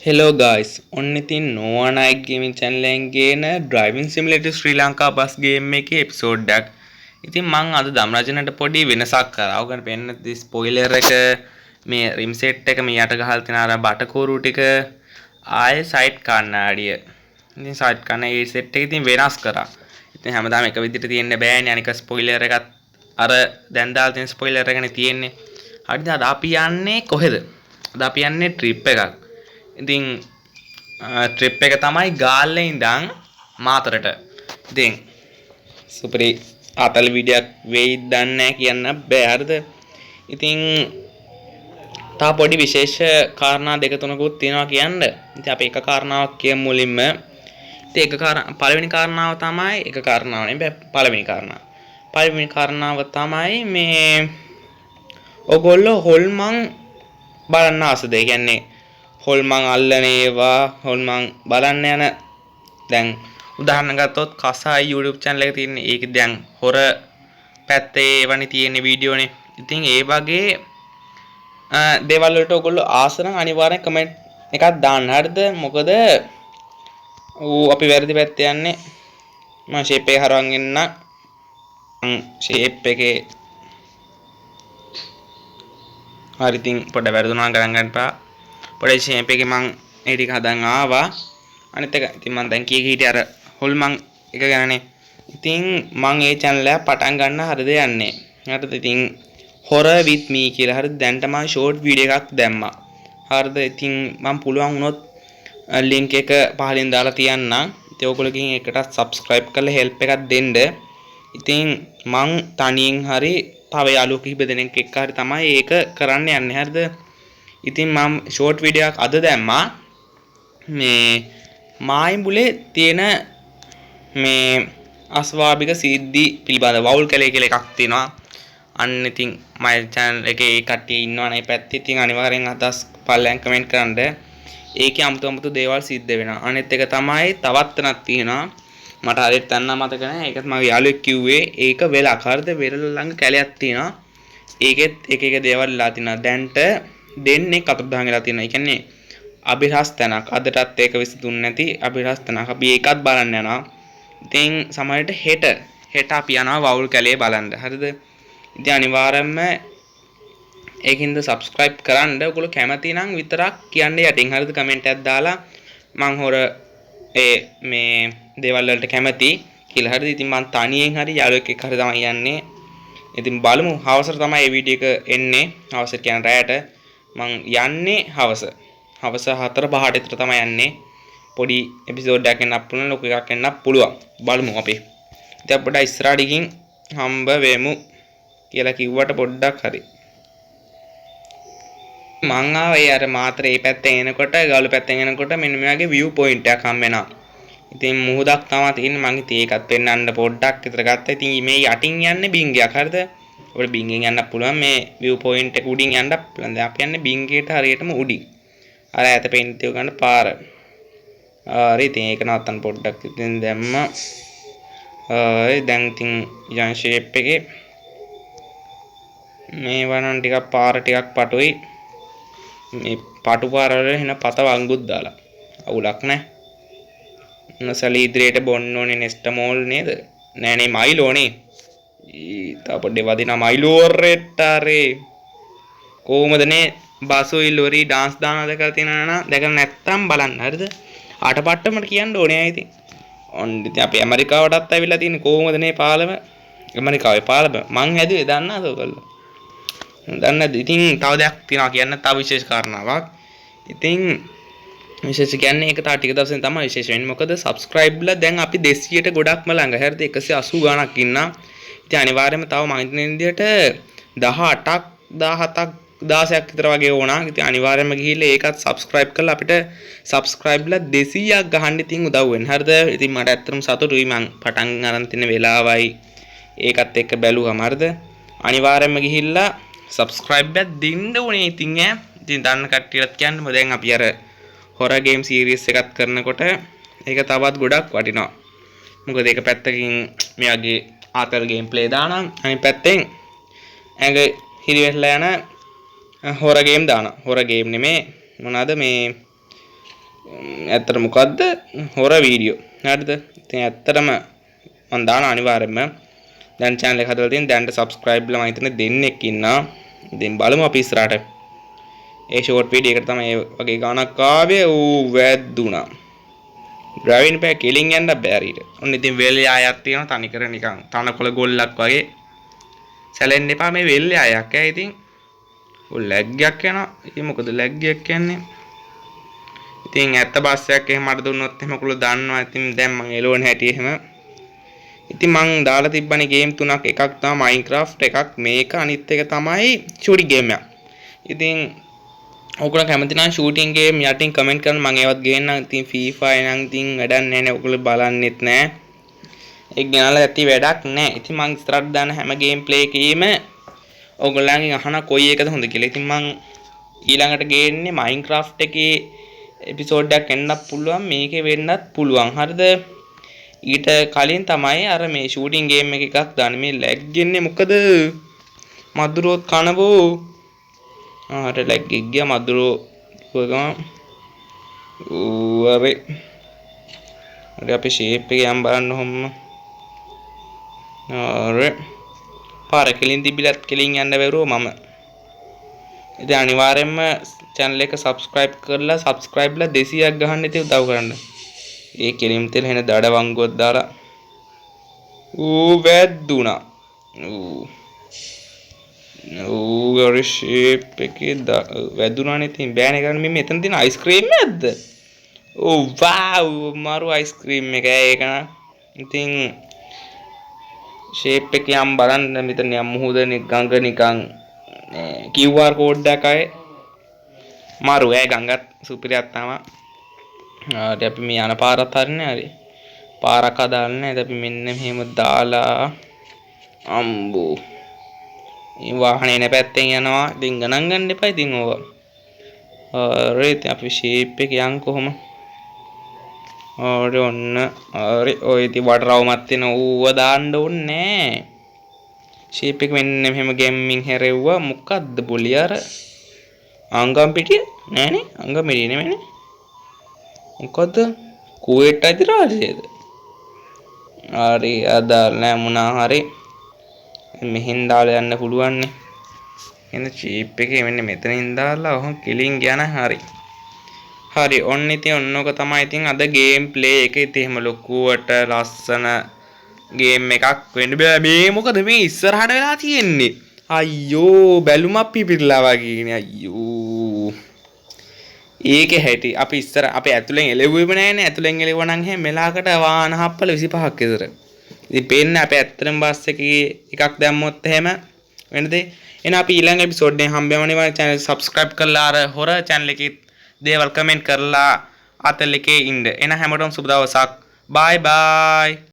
Hello guys, ඔන්න ඉතින් Noah Night Gaming channel එකෙන් ගේන Driving Simulator Sri Lanka bus game එකේ episode එකක්. ඉතින් මං අද දම්රජනට පොඩි වෙනසක් කරා. ඔයගොල්ලෝ පෙන්නන ස්පොයිලර් එක මේ රිම් සෙට් එක මේ යට ගහලා තියෙන අර බටකෝරු ටික ආයේ සයිඩ් කණ්ණාඩිය. ඉතින් සයිඩ් කන්න ඒ සෙට් එක ඉතින් වෙනස් කරා. ඉතින් හැමදාම එක විදිහට තියෙන්න බෑනේ. අනික ස්පොයිලර් එකත් අර දැන් දාලා තියෙන ස්පොයිලර් එකනේ තියෙන්නේ. හරිද? අද අපි යන්නේ කොහෙද? අද අපි යන්නේ ට්‍රිප් එකක්. ඉතින් ට්‍රිප් එක තමයි ගාල්ලේ ඉඳන් මාතරට. ඉතින් සුපරි අතල් වීඩියෝක් වෙයිද දන්නේ නැහැ කියන්න බෑ හරිද? ඉතින් තා පොඩි විශේෂ කාරණා දෙක තුනකුත් තියෙනවා කියන්න. ඉතින් අපි එක කාරණාවක් කියමු මුලින්ම. ඉතින් පළවෙනි කාරණාව තමයි පළවෙනි කාරණාව. පළවෙනි කාරණාව තමයි මේ ඔයගොල්ලෝ හොල්මන් බලන්න ආසද? ඒ කියන්නේ හොල්මන් අල්ලන ඒවා හොල්මන් බලන්න යන දැන් උදාහරණ ගත්තොත් කසායි YouTube channel එක තියෙන්නේ. ඒක දැන් හොර පැත්තේ ඒවනේ තියෙන වීඩියෝනේ. ඉතින් ඒ වගේ දේවල් වලට ඔයගොල්ලෝ ආස නම් අනිවාර්යෙන් කමෙන්ට් එකක් දාන්න. හරිද? මොකද අපි වැරදි පැත්තේ යන්නේ. මම ෂේප් එක හරවන් එන්න. ෂේප් එකේ හරි ඉතින් පොඩ්ඩක් වැරදුනා ගණන් ගන්නපා. පොඩි ෂේප් එකේ මං ඒ ටික හදන් ආවා. අනිත් එක ඉතින් මං දැන් කී හිටියේ අර හොල්මන් එක ගැනනේ. ඉතින් මං ඒ channel එක පටන් ගන්න හරිද යන්නේ. හරිද? ඉතින් horror with me කියලා හරිද දැන් තමයි short video එකක් දැම්මා. හරිද? ඉතින් මං පුළුවන් වුණොත් link එක පහලින් දාලා තියන්නම්. ඉතින් ඔයගොල්ලෝකින් ඒකට subscribe කරලා help එකක් දෙන්න. ඉතින් මං තනියෙන් හරි තව යාළුවෝ කිහිප දෙනෙක් එක්ක හරි තමයි ඒක කරන්න යන්නේ. හරිද? ඉතින් මම ෂෝට් වීඩියෝ එකක් අද දැම්මා මේ මායිම්බුලේ තියෙන මේ අස්වාභික සිද්ධි පිළිබඳ වවුල් කැලේ කියලා එකක් තියෙනවා. අන්න ඉතින් මගේ channel එකේ ඒ කට්ටිය ඉන්නවනේ පැත්තේ. ඉතින් අනිවාර්යෙන් අදහස් පල්ලෙන් කමෙන්ට් කරන්න. ඒකේ අමුතු දේවල් සිද්ධ වෙනවා. අනිත් එක තමයි තවත් තැනක් තියෙනවා. මට හරියට තැන්න මතක නැහැ. ඒකත් මගේ යාළුවෙක් කිව්වේ ඒක වෙලක්. හරිද? වෙරළ ළඟ කැලයක් තියෙනවා. ඒකෙත් එක දේවල් ලා තියෙනවා. දැන්ට දෙන්නේ කතරදාන් වෙලා තියෙනවා. ඒ කියන්නේ අභිරහස් තැනක්. අදටත් ඒක විසඳුන්නේ නැති අභිරහස් තැනක්. අපි ඒකත් බලන්න යනවා. ඉතින් සමහරට හෙට අපි යනවා වවුල් කැලේ බලන්න. හරිද? ඉතින් අනිවාර්යයෙන්ම ඒකින්ද subscribe කරන්න. ඔයගොල්ලෝ කැමති නම් විතරක් කියන්න යටින්. හරිද? කමෙන්ට් එකක් දාලා මං හොර මේ දේවල් වලට කැමති කියලා. හරිද? ඉතින් මං තනියෙන් හරි යාළුවෙක් එක්ක හරි තමයි යන්නේ. ඉතින් බලමු හවසට තමයි මේ වීඩියෝ එක එන්නේ. හවසට කියන රැයට මං යන්නේ හවස 4-5ට විතර තමයි යන්නේ. පොඩි එපිසෝඩ් එකක් එන්නත් පුළුවන්, ලොකු එකක් එන්නත් පුළුවන්. බලමු අපි. ඉතින් අපිට ඉස්සරහට ගිහින් හම්බ වෙමු කියලා කිව්වට පොඩ්ඩක් හරි. මං ආවේ අර මාතරේ පැත්තෙන් එනකොට, ගාලු පැත්තෙන් එනකොට මෙන්න මේ වගේ view point එකක් හම්බ වෙනවා. ඉතින් මුහුදක් තමයි තියෙන්නේ. මං ඉතින් ඒකත් පෙන්වන්න පොඩ්ඩක් විතර ගත්තා. ඉතින් මේ යටින් යන්නේ බින්ගයක්. හරිද? ඔබට බින්ගෙන් යන්න පුළුවන්. මේ view point එක උඩින් යන්න පුළුවන්. දැන් අපි යන්නේ බින්ගේට හරියටම උඩින්. අර ඈත පෙන්ට් තියව ගන්න පාර. හරි ඉතින් ඒක නවත්තන්න පොඩ්ඩක් ඉතින් දැම්ම. හරි දැන් ඉතින් යන් ෂේප් එකේ මේ වනන් ටිකක් පාර ටිකක් පටුයි. මේ පටු පාර වල එන පත වංගුත් දාලා. අවුලක් නැහැ. නසලී ඉදිරියට බොන්න ඕනේ නෙස්ටමෝල් නේද? නෑ නේ මයිලෝ නේ. තාපොඩේ වදිනා මයිලෝ රෙට්ටාරේ. කොහොමද නේ බසුයි ලොරි ඩාන්ස් දානවා දැකලා තියෙනවා නේද? දැකලා නැත්තම් බලන්න. හරිද? ආටපට්ටමට කියන්න ඕනේ ආයි ඉතින්. ඔන්න ඉතින් අපි ඇමරිකාවටත් ඇවිල්ලා තියෙන්නේ කොහොමද නේ පාලම? ඇමරිකාවේ පාලම මං හැදුවේ දන්නවද ඔයගොල්ලෝ? දන්නේ නැද්ද? ඉතින් තව දෙයක් තියෙනවා කියන්න තව විශේෂ කාරණාවක්. ඉතින් විශේෂ කියන්නේ ඒක තා ටික දවසෙන් තමයි විශේෂ වෙන්නේ. මොකද subscribeලා දැන් අපි 200ට ගොඩක්ම ළඟ. හරිද? 180 ගාණක් ඉන්නා. ඉතින් අනිවාර්යයෙන්ම තව මම හිතන විදිහට 18ක් 17ක් 16ක් විතර වගේ වුණා. ඉතින් අනිවාර්යයෙන්ම ගිහිල්ලා ඒකත් subscribe කරලා අපිට subscribeලා 200ක් ගහන්න ඉතින් උදව් වෙන්න. හරිද? ඉතින් මට ඇත්තටම සතුටුයි මං පටන් ගන්න තියෙන වෙලාවයි ඒකත් එක්ක බැලුවම. හරිද? අනිවාර්යයෙන්ම ගිහිල්ලා subscribe එකක් දෙන්න ඕනේ ඉතින් ඈ. ඉතින් දන්න කට්ටියටත් කියන්න දැන් අපි අර horror game series එකක් කරනකොට ඒක තවත් ගොඩක් වටිනවා. මොකද ඒක පැත්තකින් මේ වගේ ආතල් gameplay දානවා. අනිත් පැත්තෙන් ඇඟ හිරිවෙලා යන horror game දානවා. horror game නෙමේ මොනවාද මේ ඇත්තට මොකද්ද හොර වීඩියෝ හරිද ඉතින් ඇත්තටම මම දාන අනිවාර්යයෙන්ම දැන් channel එක හදලා තියෙන දැන්ට subscribe ලා මම හිතන්නේ දෙන්නෙක් ඉන්නවා ඉතින් බලමු අපි ඉස්සරහට ඒ short video එකට තමයි ඒ වගේ ගානක් ආවේ ඌ වැද්දුනා ග්‍රැවින් පෑ කෙලින් යන්න බැරිට ඔන්න ඉතින් වෙල් යායක් තියෙනවා තනිකර නිකන් තනකොළ ගොල්ලක් වගේ සැලෙන්න එපා මේ වෙල් යායක් ඈ ඉතින් ඔය ලැග් එකක් යනවා ඉතින් මොකද ලැග් එකක් කියන්නේ ඉතින් ඇත්ත බස් එකක් එහෙම මට දුන්නොත් එහෙම ඔයගොල්ලෝ දන්නවා ඉතින් දැන් මම එලවන හැටි එහෙම ඉතින් මං දාලා තිබ්බනේ ගේම් තුනක් එකක් තමයි Minecraft එකක් මේක අනිත් එක තමයි shooting game එක. ඉතින් ඔයගොල්ලෝ කැමති නම් shooting game යටින් comment කරන්න මම ඒවත් ගේන්නම්. ඉතින් FIFA නම් ඉතින් වැඩක් නැහැ නේ ඔයගොල්ලෝ බලන්නෙත් නැහැ. ඒක ගනනලා ඇති වැඩක් නැහැ. ඉතින් මං ඉස්සරහට දාන හැම game play එකේම ඔයගොල්ලන්ගෙන් අහන කොයි එකද හොඳ කියලා. ඉතින් මං ඊළඟට ගේන්නේ Minecraft එකේ episode එකක් එන්නත් පුළුවන් මේකේ වෙන්නත් පුළුවන්. හරිද? ඊට කලින් තමයි අර මේ shooting game එකක් දාන්නේ මේ lag එන්නේ මොකද මදුරුවොත් කනවෝ අර lag එක ගියා මදුරුවෝ ගම අර අපි shape එක යම් බලන්න ඔහොම අර පාර කෙලින් තිබිලත් කෙලින් යන්න බැරුව මම ඉතින් අනිවාර්යයෙන්ම channel එක subscribe කරලා subscribe ලා 200ක් ගහන්න ඉතින් උදව් කරන්න ඒ කෙලිම් තෙල් හෙන දඩ වංගුවක් දාලා ඌ වැද්දුනා ඌ අර ෂේප් එකේ වැදුනානේ ඉතින් බෑනේ කරන්න මේ මෙතන තියෙන අයිස්ක්‍රීම් නැද්ද ඕ වව් මාරු අයිස්ක්‍රීම් එක ඒක නා ඉතින් ෂේප් එක යම් බලන්න මෙතන යම් මුහුදනේ ගඟ නිකන් QR කෝඩ් එකයි මාරු ඒ ගඟත් සුපිරියක් තමයි හරි අපි මේ යන පාරත් හරිනේ හරි පාරක් හදාන්නේ අපි මෙන්න මෙහෙම දාලා අම්බෝ මේ වාහනේ නේ පැත්තෙන් යනවා ඉතින් ගණන් ගන්න එපා ඉතින් ඕවා හරි ඉතින් අපි ෂේප් එක යන් කොහොම හරි ඔන්න හරි ඔය ඉතින් වටරවුමක් තියෙන ඌව දාන්න ඕනේ ෂේප් එක මෙන්න මෙහෙම ගෙම්මින් හැරෙව්වා මොකද්ද බොලි අර අංගම් පිටිය නෑනේ අංගම් පිටිය නෙමෙයිනේ මොකද කුවේට් අධිරාජයේද හරි අදාළ නෑ මොනා හරි මෙහෙන් දාලා යන්න පුළුවන් නේ එන චීප් එකේ මෙන්න මෙතනින් දාලා ඔහොම කිලින් ගියා නම් හරි හරි ඔන්න ඉතින් ඔන්නෝක තමයි ඉතින් අද ගේම් ප්ලේ එක ඉතින් එහෙම ලොකුවට ලස්සන ගේම් එකක් වෙන්න බෑ මේ මොකද මේ ඉස්සරහට වෙලා තියෙන්නේ අයියෝ බැලුමක් පිපිරලා වගේනේ අයියෝ ඒකේ හැටි අපි ඉස්සර අපි ඇතුලෙන් එලෙව්වෙම නැහැනේ ඇතුලෙන් එලෙවුවා නම් එහෙම මෙලාකට වාහන හප්පල 25ක් විතර. ඉතින් පේන්නේ අපි ඇත්තටම බස් එකේ එකක් දැම්මොත් එහෙම වෙන දේ. එහෙනම් අපි ඊළඟ එපිසෝඩ් එකේ හම්බෙමු නේ මගේ channel subscribe කරලා අර හොර channel එකේ දේවල් comment කරලා අතල් එකේ ඉන්න. එහෙනම් හැමෝටම සුබ දවසක්. bye bye.